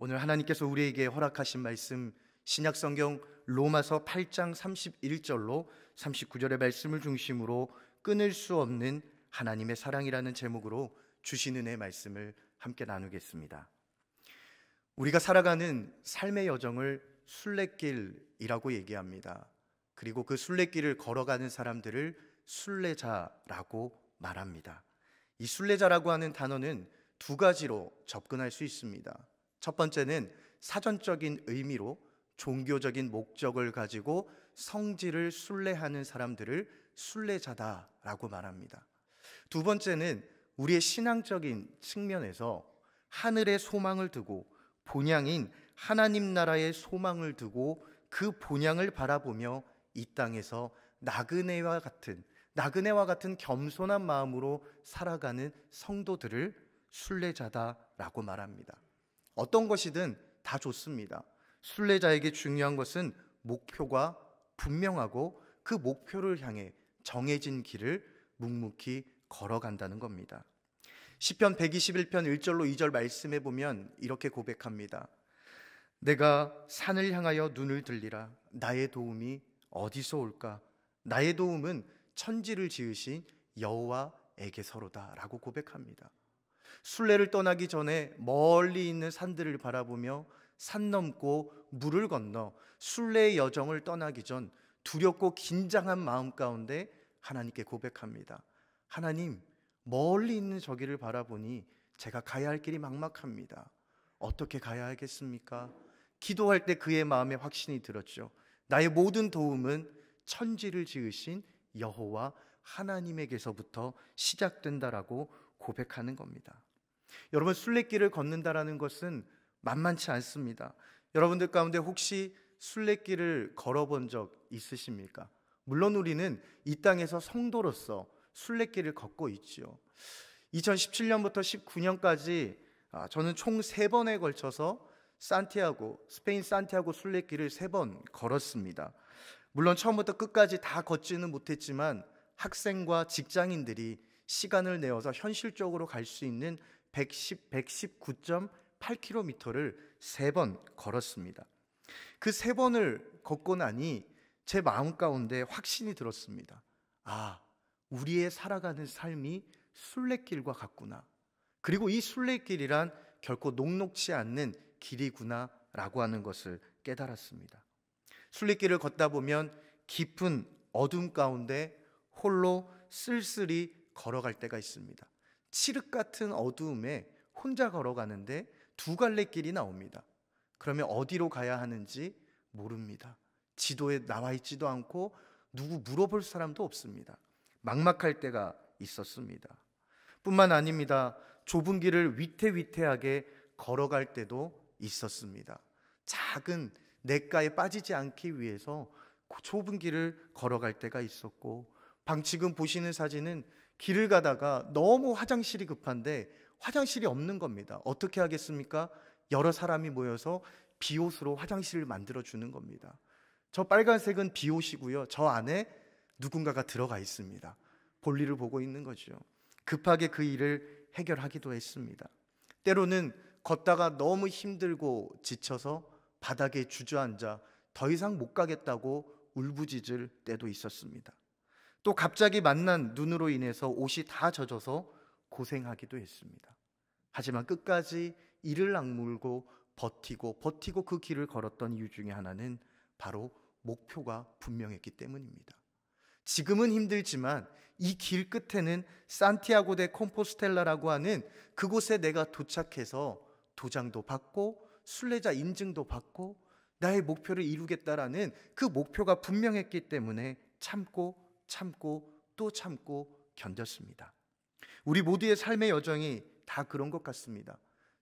오늘 하나님께서 우리에게 허락하신 말씀, 신약성경 로마서 8장 31절로 39절의 말씀을 중심으로 끊을 수 없는 하나님의 사랑이라는 제목으로 주신 은혜의 말씀을 함께 나누겠습니다. 우리가 살아가는 삶의 여정을 순례길이라고 얘기합니다. 그리고 그 순례길을 걸어가는 사람들을 순례자라고 말합니다. 이 순례자라고 하는 단어는 두 가지로 접근할 수 있습니다. 첫 번째는 사전적인 의미로 종교적인 목적을 가지고 성지를 순례하는 사람들을 순례자다라고 말합니다. 두 번째는 우리의 신앙적인 측면에서 하늘의 소망을 두고 본향인 하나님 나라의 소망을 두고 그 본향을 바라보며 이 땅에서 나그네와 같은 겸손한 마음으로 살아가는 성도들을 순례자다라고 말합니다. 어떤 것이든 다 좋습니다. 순례자에게 중요한 것은 목표가 분명하고 그 목표를 향해 정해진 길을 묵묵히 걸어간다는 겁니다. 시편 121편 1절로 2절 말씀해 보면 이렇게 고백합니다. 내가 산을 향하여 눈을 들리라. 나의 도움이 어디서 올까? 나의 도움은 천지를 지으신 여호와에게서로다 라고 고백합니다. 순례를 떠나기 전에 멀리 있는 산들을 바라보며 산 넘고 물을 건너 순례의 여정을 떠나기 전 두렵고 긴장한 마음 가운데 하나님께 고백합니다. 하나님, 멀리 있는 저기를 바라보니 제가 가야 할 길이 막막합니다. 어떻게 가야 하겠습니까? 기도할 때 그의 마음에 확신이 들었죠. 나의 모든 도움은 천지를 지으신 여호와 하나님에게서부터 시작된다라고 고백하는 겁니다. 여러분, 순례길을 걷는다라는 것은 만만치 않습니다. 여러분들 가운데 혹시 순례길을 걸어본 적 있으십니까? 물론 우리는 이 땅에서 성도로서 순례길을 걷고 있죠. 2017년부터 19년까지 저는 총 3번에 걸쳐서 스페인 산티아고 순례길을 3번 걸었습니다. 물론 처음부터 끝까지 다 걷지는 못했지만 학생과 직장인들이 시간을 내어서 현실적으로 갈 수 있는 119.8km를 3번 걸었습니다. 그 3번을 걷고 나니 제 마음 가운데 확신이 들었습니다. 우리의 살아가는 삶이 순례길과 같구나. 그리고 이 순례길이란 결코 녹록지 않는 길이구나 라고 하는 것을 깨달았습니다. 순례길을 걷다 보면 깊은 어둠 가운데 홀로 쓸쓸히 걸어갈 때가 있습니다. 칠흑 같은 어두움에 혼자 걸어가는데 두 갈래 길이 나옵니다. 그러면 어디로 가야 하는지 모릅니다. 지도에 나와 있지도 않고 누구 물어볼 사람도 없습니다. 막막할 때가 있었습니다. 뿐만 아닙니다. 좁은 길을 위태위태하게 걸어갈 때도 있었습니다. 작은 냇가에 빠지지 않기 위해서 좁은 길을 걸어갈 때가 있었고, 지금 보시는 사진은 길을 가다가 너무 화장실이 급한데 화장실이 없는 겁니다. 어떻게 하겠습니까? 여러 사람이 모여서 비옷으로 화장실을 만들어 주는 겁니다. 저 빨간색은 비옷이고요. 저 안에 누군가가 들어가 있습니다. 볼일을 보고 있는 거죠. 급하게 그 일을 해결하기도 했습니다. 때로는 걷다가 너무 힘들고 지쳐서 바닥에 주저앉아 더 이상 못 가겠다고 울부짖을 때도 있었습니다. 또 갑자기 만난 눈으로 인해서 옷이 다 젖어서 고생하기도 했습니다. 하지만 끝까지 이를 악물고 버티고 그 길을 걸었던 이유 중에 하나는 바로 목표가 분명했기 때문입니다. 지금은 힘들지만 이 길 끝에는 산티아고 데 콤포스텔라라고 하는 그곳에 내가 도착해서 도장도 받고 순례자 인증도 받고 나의 목표를 이루겠다라는 그 목표가 분명했기 때문에 참고 또 참고 견뎠습니다. 우리 모두의 삶의 여정이 다 그런 것 같습니다.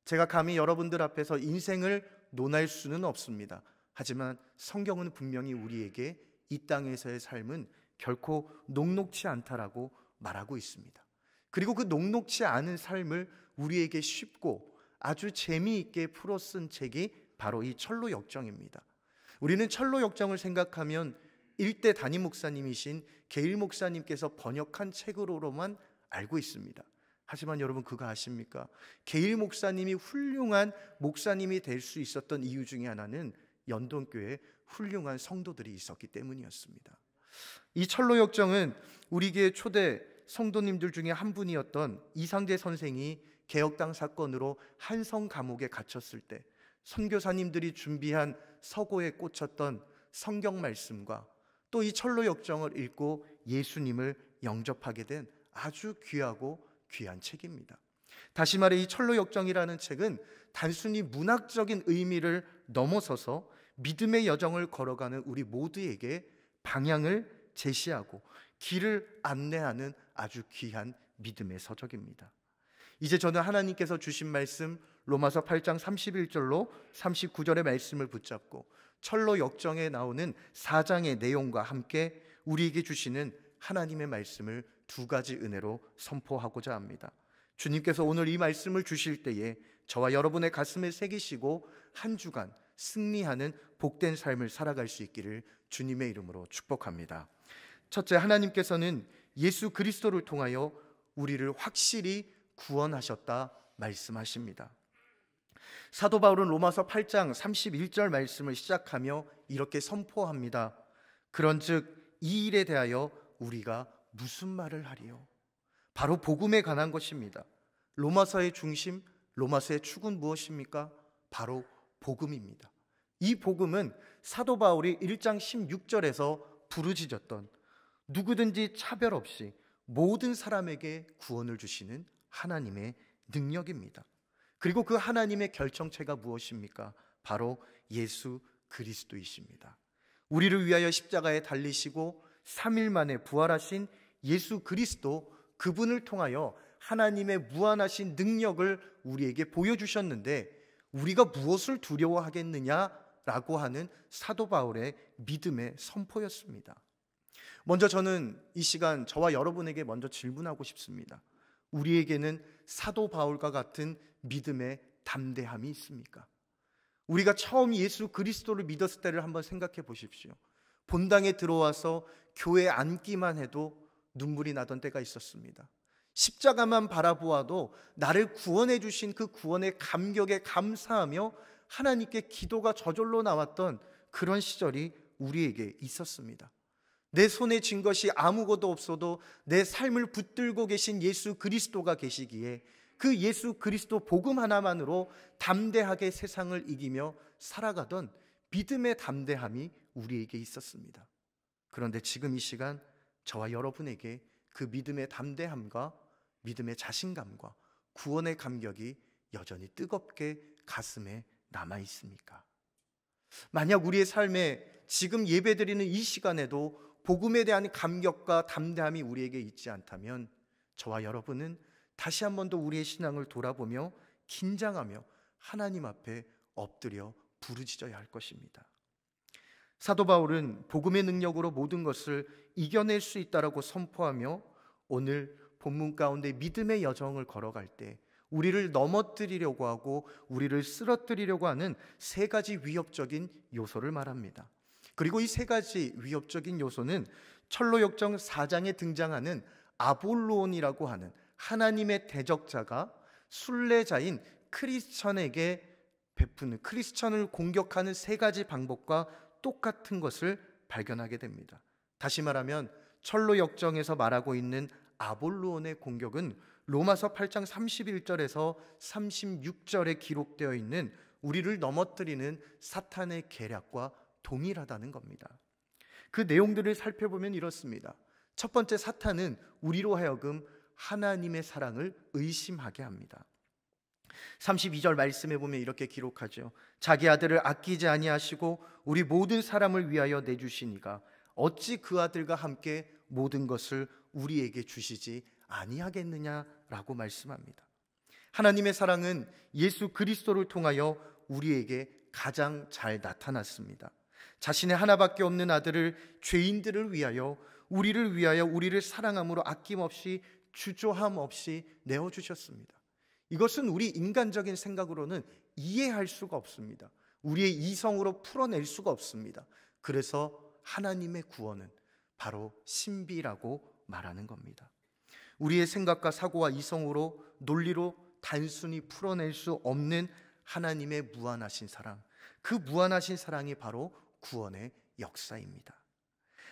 제가 감히 여러분들 앞에서 인생을 논할 수는 없습니다. 하지만 성경은 분명히 우리에게 이 땅에서의 삶은 결코 녹록지 않다라고 말하고 있습니다. 그리고 그 녹록지 않은 삶을 우리에게 쉽고 아주 재미있게 풀어 쓴 책이 바로 이 철로 역정입니다. 우리는 철로 역정을 생각하면 일대 담임 목사님이신 게일 목사님께서 번역한 책으로만 알고 있습니다. 하지만 여러분 그거 아십니까? 게일 목사님이 훌륭한 목사님이 될 수 있었던 이유 중에 하나는 연동교회에 훌륭한 성도들이 있었기 때문이었습니다. 이 철로 역정은 우리 교회 초대 성도님들 중에 한 분이었던 이상재 선생이 개혁당 사건으로 한성 감옥에 갇혔을 때 선교사님들이 준비한 서고에 꽂혔던 성경 말씀과 또 이 철로 역정을 읽고 예수님을 영접하게 된 아주 귀하고 귀한 책입니다. 다시 말해 이 철로 역정이라는 책은 단순히 문학적인 의미를 넘어서서 믿음의 여정을 걸어가는 우리 모두에게 방향을 제시하고 길을 안내하는 아주 귀한 믿음의 서적입니다. 이제 저는 하나님께서 주신 말씀 로마서 8장 31절로 39절의 말씀을 붙잡고 철로 역정에 나오는 4장의 내용과 함께 우리에게 주시는 하나님의 말씀을 두 가지 은혜로 선포하고자 합니다. 주님께서 오늘 이 말씀을 주실 때에 저와 여러분의 가슴에 새기시고 한 주간 승리하는 복된 삶을 살아갈 수 있기를 주님의 이름으로 축복합니다. 첫째, 하나님께서는 예수 그리스도를 통하여 우리를 확실히 구원하셨다 말씀하십니다. 사도 바울은 로마서 8장 31절 말씀을 시작하며 이렇게 선포합니다. 그런즉 이 일에 대하여 우리가 무슨 말을 하리요? 바로 복음에 관한 것입니다. 로마서의 중심, 로마서의 축은 무엇입니까? 바로 복음입니다. 이 복음은 사도 바울이 1장 16절에서 부르짖었던 누구든지 차별 없이 모든 사람에게 구원을 주시는 하나님의 능력입니다. 그리고 그 하나님의 결정체가 무엇입니까? 바로 예수 그리스도이십니다. 우리를 위하여 십자가에 달리시고 3일 만에 부활하신 예수 그리스도, 그분을 통하여 하나님의 무한하신 능력을 우리에게 보여주셨는데 우리가 무엇을 두려워하겠느냐라고 하는 사도 바울의 믿음의 선포였습니다. 먼저 저는 이 시간 저와 여러분에게 먼저 질문하고 싶습니다. 우리에게는 사도 바울과 같은 믿음의 담대함이 있습니까? 우리가 처음 예수 그리스도를 믿었을 때를 한번 생각해 보십시오. 본당에 들어와서 교회에 앉기만 해도 눈물이 나던 때가 있었습니다. 십자가만 바라보아도 나를 구원해 주신 그 구원의 감격에 감사하며 하나님께 기도가 저절로 나왔던 그런 시절이 우리에게 있었습니다. 내 손에 쥔 것이 아무것도 없어도 내 삶을 붙들고 계신 예수 그리스도가 계시기에 그 예수 그리스도 복음 하나만으로 담대하게 세상을 이기며 살아가던 믿음의 담대함이 우리에게 있었습니다. 그런데 지금 이 시간 저와 여러분에게 그 믿음의 담대함과 믿음의 자신감과 구원의 감격이 여전히 뜨겁게 가슴에 남아 있습니까? 만약 우리의 삶에 지금 예배드리는 이 시간에도 복음에 대한 감격과 담대함이 우리에게 있지 않다면 저와 여러분은 다시 한 번 더 우리의 신앙을 돌아보며 긴장하며 하나님 앞에 엎드려 부르짖어야 할 것입니다. 사도 바울은 복음의 능력으로 모든 것을 이겨낼 수 있다라고 선포하며 오늘 본문 가운데 믿음의 여정을 걸어갈 때 우리를 넘어뜨리려고 하고 우리를 쓰러뜨리려고 하는 세 가지 위협적인 요소를 말합니다. 그리고 이 세 가지 위협적인 요소는 철로 역정 4장에 등장하는 아볼로온이라고 하는 하나님의 대적자가 순례자인 크리스천에게 베푸는, 크리스천을 공격하는 세 가지 방법과 똑같은 것을 발견하게 됩니다. 다시 말하면 철로 역정에서 말하고 있는 아볼로온의 공격은 로마서 8장 31절에서 36절에 기록되어 있는 우리를 넘어뜨리는 사탄의 계략과 동일하다는 겁니다. 그 내용들을 살펴보면 이렇습니다. 첫 번째, 사탄은 우리로 하여금 하나님의 사랑을 의심하게 합니다. 32절 말씀에 보면 이렇게 기록하죠. 자기 아들을 아끼지 아니하시고 우리 모든 사람을 위하여 내주시니가 어찌 그 아들과 함께 모든 것을 우리에게 주시지 아니하겠느냐라고 말씀합니다. 하나님의 사랑은 예수 그리스도를 통하여 우리에게 가장 잘 나타났습니다. 자신의 하나밖에 없는 아들을 죄인들을 위하여 우리를 사랑함으로 아낌없이 주저함 없이 내어주셨습니다. 이것은 우리 인간적인 생각으로는 이해할 수가 없습니다. 우리의 이성으로 풀어낼 수가 없습니다. 그래서 하나님의 구원은 바로 신비라고 말하는 겁니다. 우리의 생각과 사고와 이성으로 논리로 단순히 풀어낼 수 없는 하나님의 무한하신 사랑, 그 무한하신 사랑이 바로 구원의 역사입니다.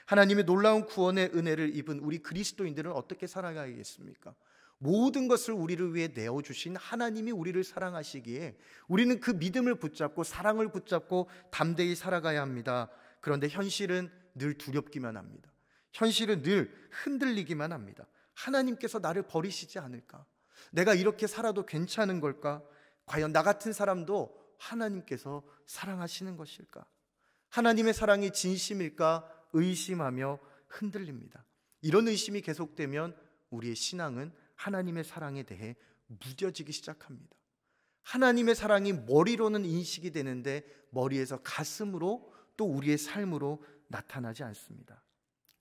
하나님의 놀라운 구원의 은혜를 입은 우리 그리스도인들은 어떻게 살아가야겠습니까? 모든 것을 우리를 위해 내어주신 하나님이 우리를 사랑하시기에 우리는 그 믿음을 붙잡고 사랑을 붙잡고 담대히 살아가야 합니다. 그런데 현실은 늘 두렵기만 합니다. 현실은 늘 흔들리기만 합니다. 하나님께서 나를 버리시지 않을까? 내가 이렇게 살아도 괜찮은 걸까? 과연 나 같은 사람도 하나님께서 사랑하시는 것일까? 하나님의 사랑이 진심일까? 의심하며 흔들립니다. 이런 의심이 계속되면 우리의 신앙은 하나님의 사랑에 대해 무뎌지기 시작합니다. 하나님의 사랑이 머리로는 인식이 되는데 머리에서 가슴으로 또 우리의 삶으로 나타나지 않습니다.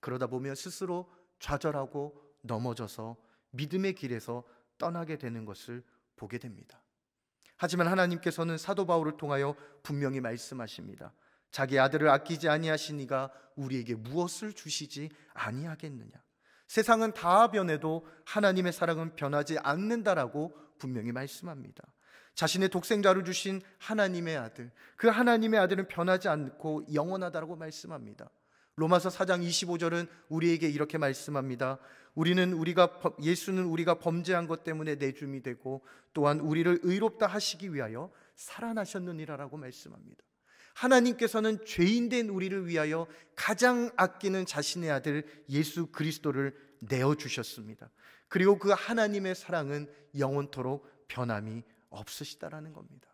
그러다 보면 스스로 좌절하고 넘어져서 믿음의 길에서 떠나게 되는 것을 보게 됩니다. 하지만 하나님께서는 사도 바울을 통하여 분명히 말씀하십니다. 자기 아들을 아끼지 아니하시니가 우리에게 무엇을 주시지 아니하겠느냐. 세상은 다 변해도 하나님의 사랑은 변하지 않는다라고 분명히 말씀합니다. 자신의 독생자를 주신 하나님의 아들, 그 하나님의 아들은 변하지 않고 영원하다라고 말씀합니다. 로마서 4장 25절은 우리에게 이렇게 말씀합니다. 예수는 우리가 범죄한 것 때문에 내줌이 되고 또한 우리를 의롭다 하시기 위하여 살아나셨느니라라고 말씀합니다. 하나님께서는 죄인된 우리를 위하여 가장 아끼는 자신의 아들 예수 그리스도를 내어주셨습니다. 그리고 그 하나님의 사랑은 영원토록 변함이 없으시다라는 겁니다.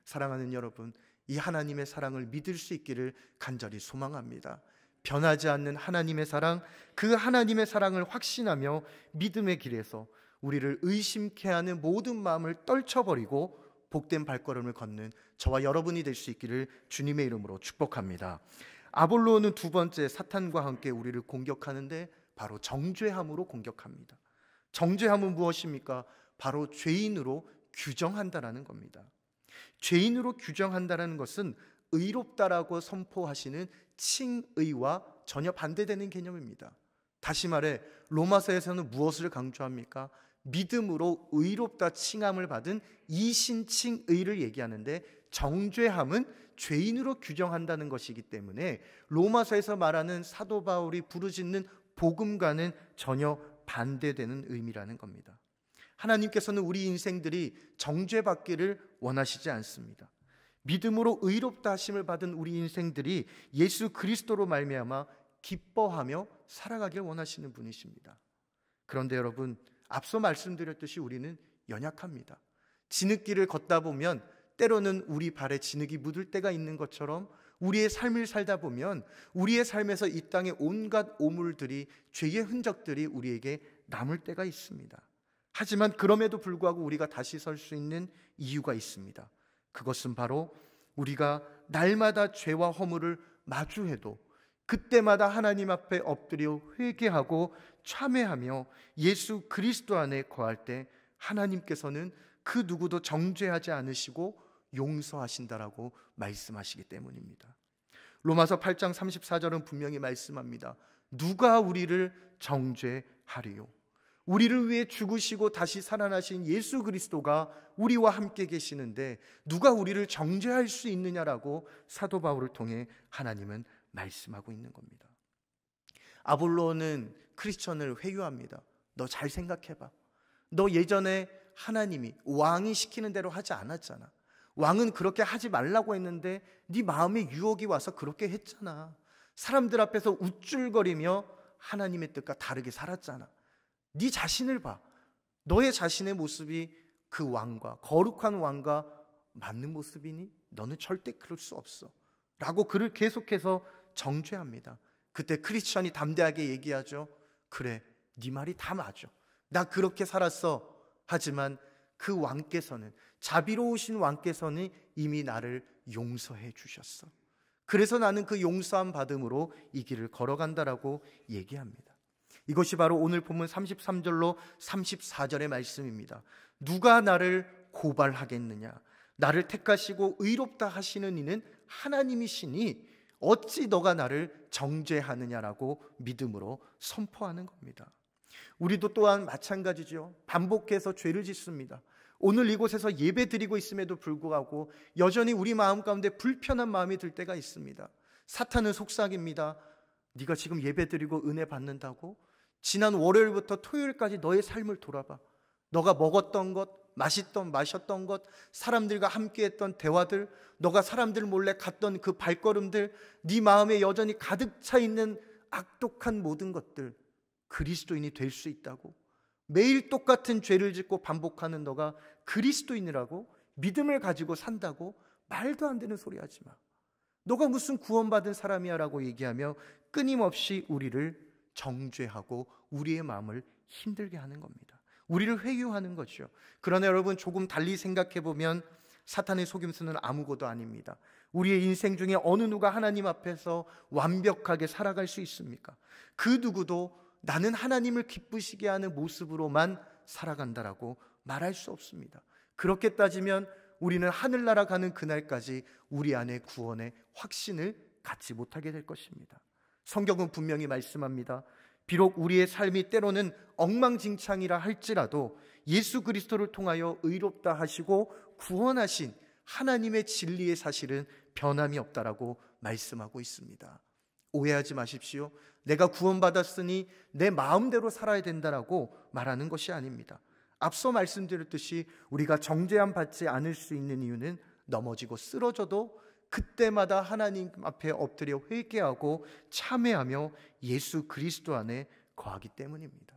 사랑하는 여러분, 이 하나님의 사랑을 믿을 수 있기를 간절히 소망합니다. 변하지 않는 하나님의 사랑, 그 하나님의 사랑을 확신하며 믿음의 길에서 우리를 의심케 하는 모든 마음을 떨쳐버리고 복된 발걸음을 걷는 저와 여러분이 될 수 있기를 주님의 이름으로 축복합니다. 아볼로는 두 번째 사탄과 함께 우리를 공격하는데 바로 정죄함으로 공격합니다. 정죄함은 무엇입니까? 바로 죄인으로 규정한다라는 겁니다. 죄인으로 규정한다는 것은 의롭다라고 선포하시는 칭의와 전혀 반대되는 개념입니다. 다시 말해 로마서에서는 무엇을 강조합니까? 믿음으로 의롭다 칭함을 받은 이신칭의를 얘기하는데 정죄함은 죄인으로 규정한다는 것이기 때문에 로마서에서 말하는 사도 바울이 부르짖는 복음과는 전혀 반대되는 의미라는 겁니다. 하나님께서는 우리 인생들이 정죄받기를 원하시지 않습니다. 믿음으로 의롭다 하심을 받은 우리 인생들이 예수 그리스도로 말미암아 기뻐하며 살아가길 원하시는 분이십니다. 그런데 여러분, 앞서 말씀드렸듯이 우리는 연약합니다. 진흙길을 걷다 보면 때로는 우리 발에 진흙이 묻을 때가 있는 것처럼 우리의 삶을 살다 보면 우리의 삶에서 이 땅의 온갖 오물들이, 죄의 흔적들이 우리에게 남을 때가 있습니다. 하지만 그럼에도 불구하고 우리가 다시 설 수 있는 이유가 있습니다. 그것은 바로 우리가 날마다 죄와 허물을 마주해도 그때마다 하나님 앞에 엎드려 회개하고 참회하며 예수 그리스도 안에 거할 때 하나님께서는 그 누구도 정죄하지 않으시고 용서하신다라고 말씀하시기 때문입니다. 로마서 8장 34절은 분명히 말씀합니다. 누가 우리를 정죄하리요? 우리를 위해 죽으시고 다시 살아나신 예수 그리스도가 우리와 함께 계시는데 누가 우리를 정죄할 수 있느냐라고 사도 바울을 통해 하나님은 말씀하고 있는 겁니다. 아볼로는 크리스천을 회유합니다. 너 잘 생각해봐. 너 예전에 하나님이 왕이 시키는 대로 하지 않았잖아. 왕은 그렇게 하지 말라고 했는데 네 마음에 유혹이 와서 그렇게 했잖아. 사람들 앞에서 우쭐거리며 하나님의 뜻과 다르게 살았잖아. 네 자신을 봐. 너의 자신의 모습이 그 왕과, 거룩한 왕과 맞는 모습이니? 너는 절대 그럴 수 없어 라고 그를 계속해서 정죄합니다. 그때 크리스천이 담대하게 얘기하죠. 그래, 네 말이 다 맞아. 나 그렇게 살았어. 하지만 그 왕께서는, 자비로우신 왕께서는 이미 나를 용서해 주셨어. 그래서 나는 그 용서함 받음으로 이 길을 걸어간다라고 얘기합니다. 이것이 바로 오늘 본문 33절로 34절의 말씀입니다. 누가 나를 고발하겠느냐? 나를 택하시고 의롭다 하시는 이는 하나님이시니 어찌 너가 나를 정죄하느냐라고 믿음으로 선포하는 겁니다. 우리도 또한 마찬가지죠. 반복해서 죄를 짓습니다. 오늘 이곳에서 예배 드리고 있음에도 불구하고 여전히 우리 마음 가운데 불편한 마음이 들 때가 있습니다. 사탄은 속삭입니다. 네가 지금 예배 드리고 은혜 받는다고? 지난 월요일부터 토요일까지 너의 삶을 돌아봐. 너가 먹었던 것, 마셨던 것, 사람들과 함께했던 대화들, 너가 사람들 몰래 갔던 그 발걸음들, 네 마음에 여전히 가득 차 있는 악독한 모든 것들, 그리스도인이 될 수 있다고? 매일 똑같은 죄를 짓고 반복하는 너가 그리스도인이라고? 믿음을 가지고 산다고? 말도 안 되는 소리 하지 마. 너가 무슨 구원받은 사람이야 라고 얘기하며 끊임없이 우리를 정죄하고 우리의 마음을 힘들게 하는 겁니다. 우리를 회유하는 거죠. 그러나 여러분, 조금 달리 생각해 보면 사탄의 속임수는 아무것도 아닙니다. 우리의 인생 중에 어느 누가 하나님 앞에서 완벽하게 살아갈 수 있습니까? 그 누구도 나는 하나님을 기쁘시게 하는 모습으로만 살아간다라고 말할 수 없습니다. 그렇게 따지면 우리는 하늘나라 가는 그날까지 우리 안에 구원의 확신을 갖지 못하게 될 것입니다. 성경은 분명히 말씀합니다. 비록 우리의 삶이 때로는 엉망진창이라 할지라도 예수 그리스도를 통하여 의롭다 하시고 구원하신 하나님의 진리의 사실은 변함이 없다라고 말씀하고 있습니다. 오해하지 마십시오. 내가 구원받았으니 내 마음대로 살아야 된다라고 말하는 것이 아닙니다. 앞서 말씀드렸듯이 우리가 정죄함 받지 않을 수 있는 이유는 넘어지고 쓰러져도 그때마다 하나님 앞에 엎드려 회개하고 참회하며 예수 그리스도 안에 거하기 때문입니다.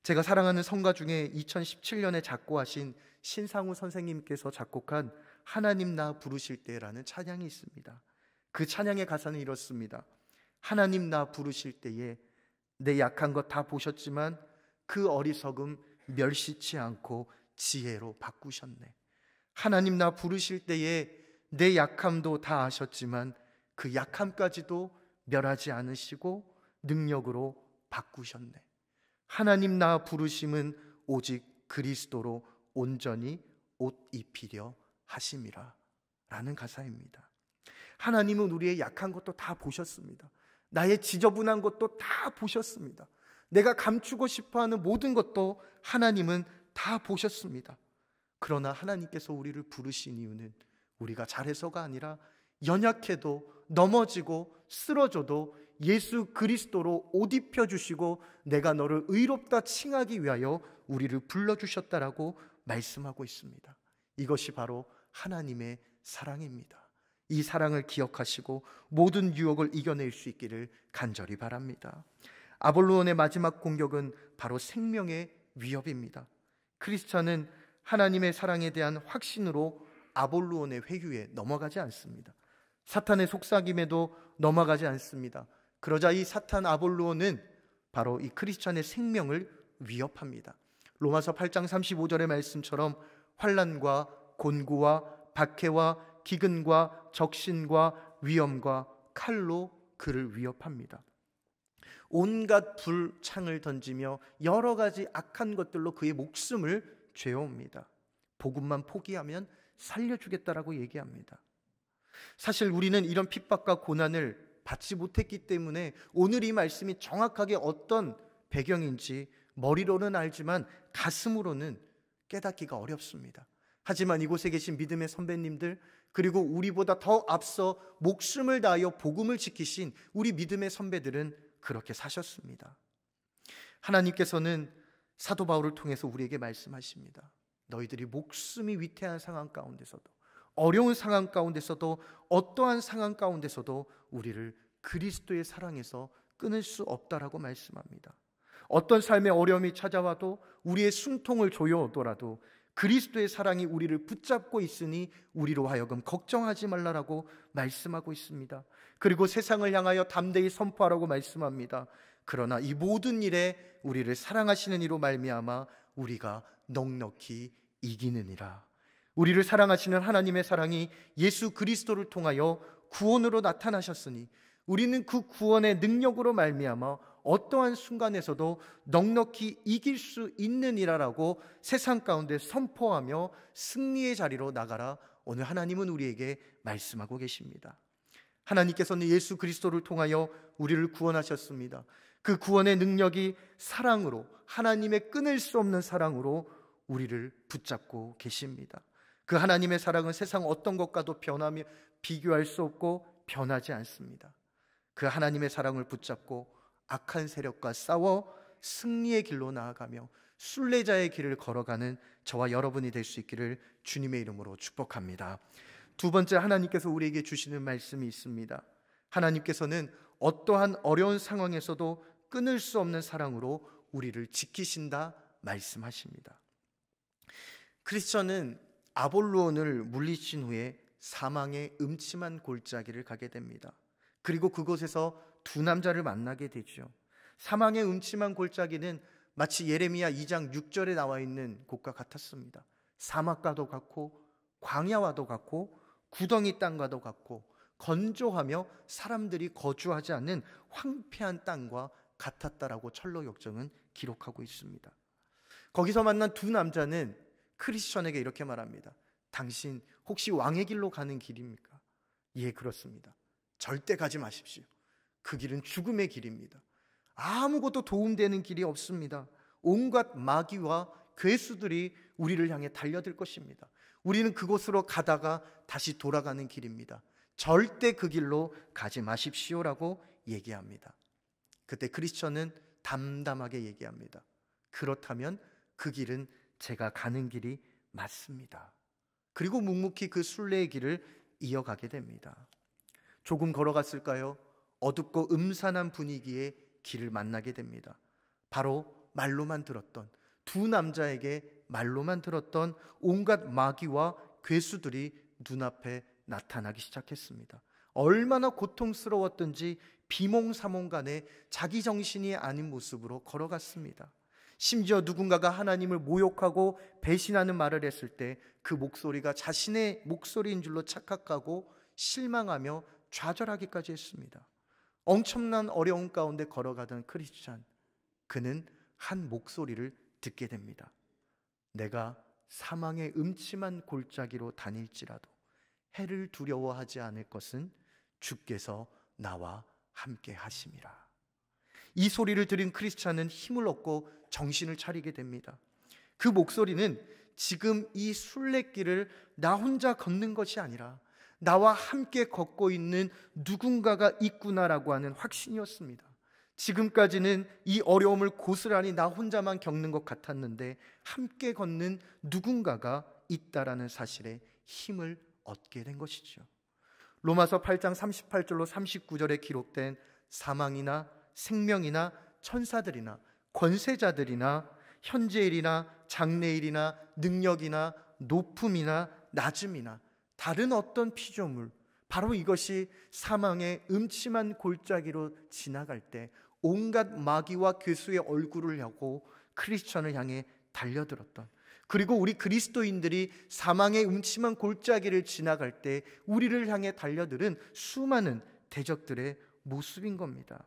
제가 사랑하는 성가 중에 2017년에 작곡하신 신상우 선생님께서 작곡한 하나님 나 부르실 때라는 찬양이 있습니다. 그 찬양의 가사는 이렇습니다. 하나님 나 부르실 때에 내 약한 것 다 보셨지만 그 어리석음 멸시치 않고 지혜로 바꾸셨네. 하나님 나 부르실 때에 내 약함도 다 아셨지만 그 약함까지도 멸하지 않으시고 능력으로 바꾸셨네. 하나님 나 부르심은 오직 그리스도로 온전히 옷 입히려 하심이라 라는 가사입니다. 하나님은 우리의 약한 것도 다 보셨습니다. 나의 지저분한 것도 다 보셨습니다. 내가 감추고 싶어하는 모든 것도 하나님은 다 보셨습니다. 그러나 하나님께서 우리를 부르신 이유는 우리가 잘해서가 아니라 연약해도 넘어지고 쓰러져도 예수 그리스도로 옷 입혀주시고 내가 너를 의롭다 칭하기 위하여 우리를 불러주셨다라고 말씀하고 있습니다. 이것이 바로 하나님의 사랑입니다. 이 사랑을 기억하시고 모든 유혹을 이겨낼 수 있기를 간절히 바랍니다. 아볼로온의 마지막 공격은 바로 생명의 위협입니다. 크리스찬은 하나님의 사랑에 대한 확신으로 아볼로온의 회유에 넘어가지 않습니다. 사탄의 속삭임에도 넘어가지 않습니다. 그러자 이 사탄 아볼로온은 바로 이 크리스찬의 생명을 위협합니다. 로마서 8장 35절의 말씀처럼 환난과 곤고와 박해와 기근과 적신과 위험과 칼로 그를 위협합니다. 온갖 불창을 던지며 여러 가지 악한 것들로 그의 목숨을 죄어옵니다. 복음만 포기하면 살려주겠다라고 얘기합니다. 사실 우리는 이런 핍박과 고난을 받지 못했기 때문에 오늘 이 말씀이 정확하게 어떤 배경인지 머리로는 알지만 가슴으로는 깨닫기가 어렵습니다. 하지만 이곳에 계신 믿음의 선배님들, 그리고 우리보다 더 앞서 목숨을 다하여 복음을 지키신 우리 믿음의 선배들은 그렇게 사셨습니다. 하나님께서는 사도 바울을 통해서 우리에게 말씀하십니다. 너희들이 목숨이 위태한 상황 가운데서도, 어려운 상황 가운데서도, 어떠한 상황 가운데서도 우리를 그리스도의 사랑에서 끊을 수 없다라고 말씀합니다. 어떤 삶의 어려움이 찾아와도, 우리의 숨통을 조여오더라도 그리스도의 사랑이 우리를 붙잡고 있으니 우리로 하여금 걱정하지 말라라고 말씀하고 있습니다. 그리고 세상을 향하여 담대히 선포하라고 말씀합니다. 그러나 이 모든 일에 우리를 사랑하시는 이로 말미암아 우리가 넉넉히 이기느니라. 우리를 사랑하시는 하나님의 사랑이 예수 그리스도를 통하여 구원으로 나타나셨으니 우리는 그 구원의 능력으로 말미암아 어떠한 순간에서도 넉넉히 이길 수 있느니라라고 세상 가운데 선포하며 승리의 자리로 나가라. 오늘 하나님은 우리에게 말씀하고 계십니다. 하나님께서는 예수 그리스도를 통하여 우리를 구원하셨습니다. 그 구원의 능력이 사랑으로, 하나님의 끊을 수 없는 사랑으로 우리를 붙잡고 계십니다. 그 하나님의 사랑은 세상 어떤 것과도 변하며 비교할 수 없고 변하지 않습니다. 그 하나님의 사랑을 붙잡고 악한 세력과 싸워 승리의 길로 나아가며 순례자의 길을 걸어가는 저와 여러분이 될 수 있기를 주님의 이름으로 축복합니다. 두 번째, 하나님께서 우리에게 주시는 말씀이 있습니다. 하나님께서는 어떠한 어려운 상황에서도 끊을 수 없는 사랑으로 우리를 지키신다 말씀하십니다. 크리스천은 아볼론을 물리친 후에 사망의 음침한 골짜기를 가게 됩니다. 그리고 그곳에서 두 남자를 만나게 되죠. 사망의 음침한 골짜기는 마치 예레미야 2장 6절에 나와 있는 곳과 같았습니다. 사막과도 같고 광야와도 같고 구덩이 땅과도 같고 건조하며 사람들이 거주하지 않는 황폐한 땅과 같았다라고 철로 역정은 기록하고 있습니다. 거기서 만난 두 남자는 크리스천에게 이렇게 말합니다. 당신 혹시 왕의 길로 가는 길입니까? 예, 그렇습니다. 절대 가지 마십시오. 그 길은 죽음의 길입니다. 아무것도 도움되는 길이 없습니다. 온갖 마귀와 괴수들이 우리를 향해 달려들 것입니다. 우리는 그곳으로 가다가 다시 돌아가는 길입니다. 절대 그 길로 가지 마십시오라고 얘기합니다. 그때 크리스천은 담담하게 얘기합니다. 그렇다면 그 길은 제가 가는 길이 맞습니다. 그리고 묵묵히 그 순례의 길을 이어가게 됩니다. 조금 걸어갔을까요? 어둡고 음산한 분위기의 길을 만나게 됩니다. 바로 말로만 들었던, 두 남자에게 말로만 들었던 온갖 마귀와 괴수들이 눈앞에 나타나기 시작했습니다. 얼마나 고통스러웠던지 비몽사몽간에 자기 정신이 아닌 모습으로 걸어갔습니다. 심지어 누군가가 하나님을 모욕하고 배신하는 말을 했을 때 그 목소리가 자신의 목소리인 줄로 착각하고 실망하며 좌절하기까지 했습니다. 엄청난 어려움 가운데 걸어가던 크리스찬, 그는 한 목소리를 듣게 됩니다. 내가 사망의 음침한 골짜기로 다닐지라도 해를 두려워하지 않을 것은 주께서 나와 함께 하심이라. 이 소리를 들은 크리스찬은 힘을 얻고 정신을 차리게 됩니다. 그 목소리는 지금 이 순례길을 나 혼자 걷는 것이 아니라 나와 함께 걷고 있는 누군가가 있구나라고 하는 확신이었습니다. 지금까지는 이 어려움을 고스란히 나 혼자만 겪는 것 같았는데 함께 걷는 누군가가 있다라는 사실에 힘을 얻게 된 것이죠. 로마서 8장 38절로 39절에 기록된 사망이나 생명이나 천사들이나 권세자들이나 현재일이나 장래일이나 능력이나 높음이나 낮음이나 다른 어떤 피조물, 바로 이것이 사망의 음침한 골짜기로 지나갈 때 온갖 마귀와 괴수의 얼굴을 하고 크리스천을 향해 달려들었던, 그리고 우리 그리스도인들이 사망의 음침한 골짜기를 지나갈 때 우리를 향해 달려들은 수많은 대적들의 모습인 겁니다.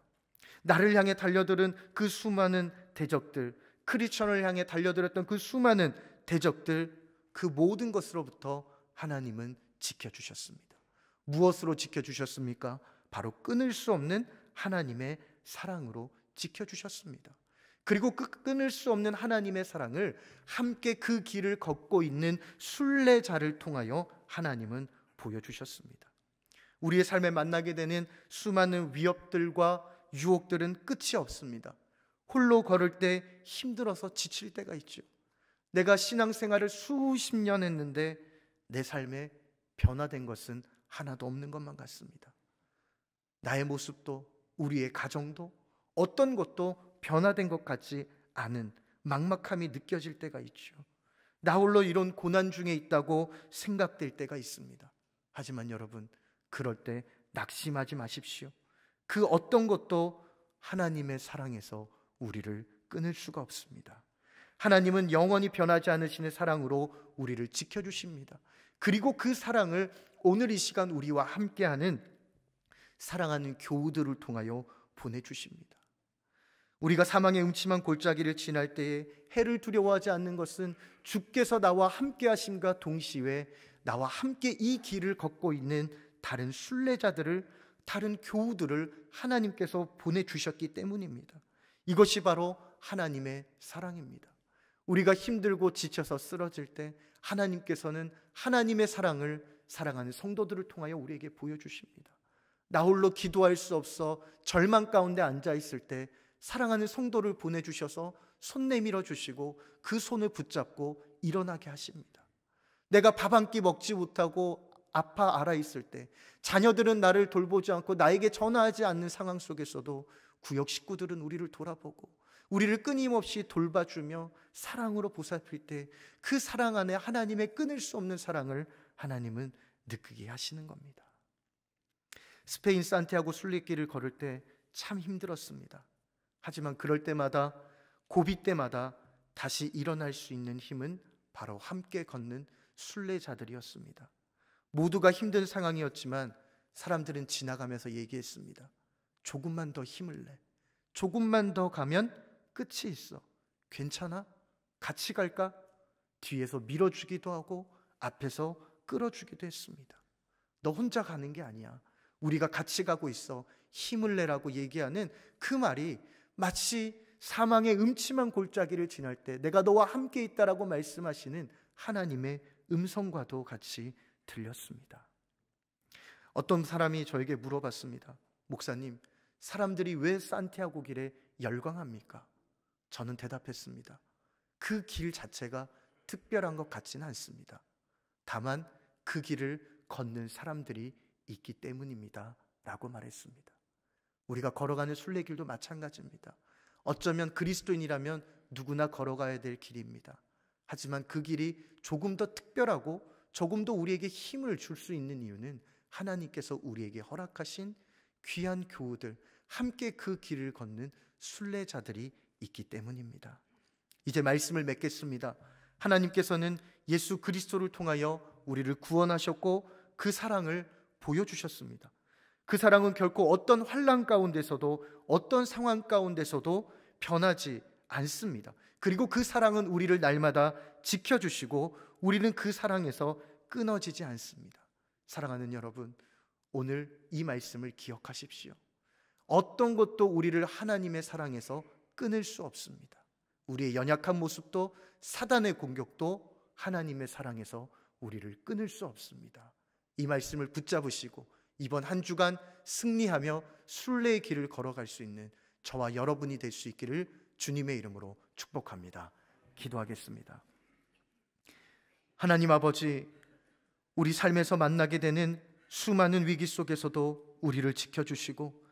나를 향해 달려들은 그 수많은 대적들, 크리스천을 향해 달려들었던 그 수많은 대적들, 그 모든 것으로부터 하나님은 지켜주셨습니다. 무엇으로 지켜주셨습니까? 바로 끊을 수 없는 하나님의 사랑으로 지켜주셨습니다. 그리고 그 끊을 수 없는 하나님의 사랑을 함께 그 길을 걷고 있는 순례자를 통하여 하나님은 보여주셨습니다. 우리의 삶에 만나게 되는 수많은 위협들과 유혹들은 끝이 없습니다. 홀로 걸을 때 힘들어서 지칠 때가 있죠. 내가 신앙생활을 수십 년 했는데 내 삶에 변화된 것은 하나도 없는 것만 같습니다. 나의 모습도 우리의 가정도 어떤 것도 변화된 것 같지 않은 막막함이 느껴질 때가 있죠. 나 홀로 이런 고난 중에 있다고 생각될 때가 있습니다. 하지만 여러분, 그럴 때 낙심하지 마십시오. 그 어떤 것도 하나님의 사랑에서 우리를 끊을 수가 없습니다. 하나님은 영원히 변하지 않으시는 사랑으로 우리를 지켜주십니다. 그리고 그 사랑을 오늘 이 시간 우리와 함께하는 사랑하는 교우들을 통하여 보내주십니다. 우리가 사망의 음침한 골짜기를 지날 때에 해를 두려워하지 않는 것은 주께서 나와 함께 하심과 동시에 나와 함께 이 길을 걷고 있는 다른 순례자들을, 다른 교우들을 하나님께서 보내주셨기 때문입니다. 이것이 바로 하나님의 사랑입니다. 우리가 힘들고 지쳐서 쓰러질 때 하나님께서는 하나님의 사랑을 사랑하는 성도들을 통하여 우리에게 보여주십니다. 나 홀로 기도할 수 없어 절망 가운데 앉아있을 때 사랑하는 성도를 보내주셔서 손 내밀어 주시고 그 손을 붙잡고 일어나게 하십니다. 내가 밥 한 끼 먹지 못하고 아파 알아있을 때, 자녀들은 나를 돌보지 않고 나에게 전화하지 않는 상황 속에서도 구역 식구들은 우리를 돌아보고 우리를 끊임없이 돌봐주며 사랑으로 보살필 때 그 사랑 안에 하나님의 끊을 수 없는 사랑을 하나님은 느끼게 하시는 겁니다. 스페인 산티아고 순례길을 걸을 때 참 힘들었습니다. 하지만 그럴 때마다, 고비 때마다 다시 일어날 수 있는 힘은 바로 함께 걷는 순례자들이었습니다. 모두가 힘든 상황이었지만 사람들은 지나가면서 얘기했습니다. 조금만 더 힘을 내. 조금만 더 가면 끝이 있어. 괜찮아? 같이 갈까? 뒤에서 밀어주기도 하고 앞에서 끌어주기도 했습니다. 너 혼자 가는 게 아니야. 우리가 같이 가고 있어. 힘을 내라고 얘기하는 그 말이 마치 사망의 음침한 골짜기를 지날 때 내가 너와 함께 있다라고 말씀하시는 하나님의 음성과도 같이 들렸습니다. 어떤 사람이 저에게 물어봤습니다. 목사님, 사람들이 왜 산티아고 길에 열광합니까? 저는 대답했습니다. 그 길 자체가 특별한 것 같지는 않습니다. 다만 그 길을 걷는 사람들이 있기 때문입니다 라고 말했습니다. 우리가 걸어가는 순례길도 마찬가지입니다. 어쩌면 그리스도인이라면 누구나 걸어가야 될 길입니다. 하지만 그 길이 조금 더 특별하고 조금 더 우리에게 힘을 줄 수 있는 이유는 하나님께서 우리에게 허락하신 귀한 교우들, 함께 그 길을 걷는 순례자들이 있기 때문입니다. 이제 말씀을 맺겠습니다. 하나님께서는 예수 그리스도를 통하여 우리를 구원하셨고 그 사랑을 보여주셨습니다. 그 사랑은 결코 어떤 환난 가운데서도 어떤 상황 가운데서도 변하지 않습니다. 그리고 그 사랑은 우리를 날마다 지켜주시고 우리는 그 사랑에서 끊어지지 않습니다. 사랑하는 여러분, 오늘 이 말씀을 기억하십시오. 어떤 것도 우리를 하나님의 사랑에서 끊을 수 없습니다. 우리의 연약한 모습도 사단의 공격도 하나님의 사랑에서 우리를 끊을 수 없습니다. 이 말씀을 붙잡으시고 이번 한 주간 승리하며 순례의 길을 걸어갈 수 있는 저와 여러분이 될 수 있기를 주님의 이름으로 축복합니다. 기도하겠습니다. 하나님 아버지, 우리 삶에서 만나게 되는 수많은 위기 속에서도 우리를 지켜주시고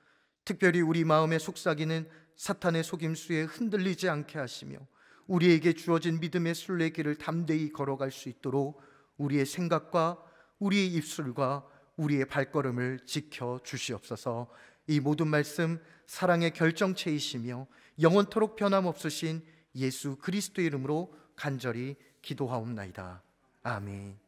특별히 우리 마음의 속삭이는 사탄의 속임수에 흔들리지 않게 하시며 우리에게 주어진 믿음의 순례길을 담대히 걸어갈 수 있도록 우리의 생각과 우리의 입술과 우리의 발걸음을 지켜주시옵소서. 이 모든 말씀 사랑의 결정체이시며 영원토록 변함없으신 예수 그리스도의 이름으로 간절히 기도하옵나이다. 아멘.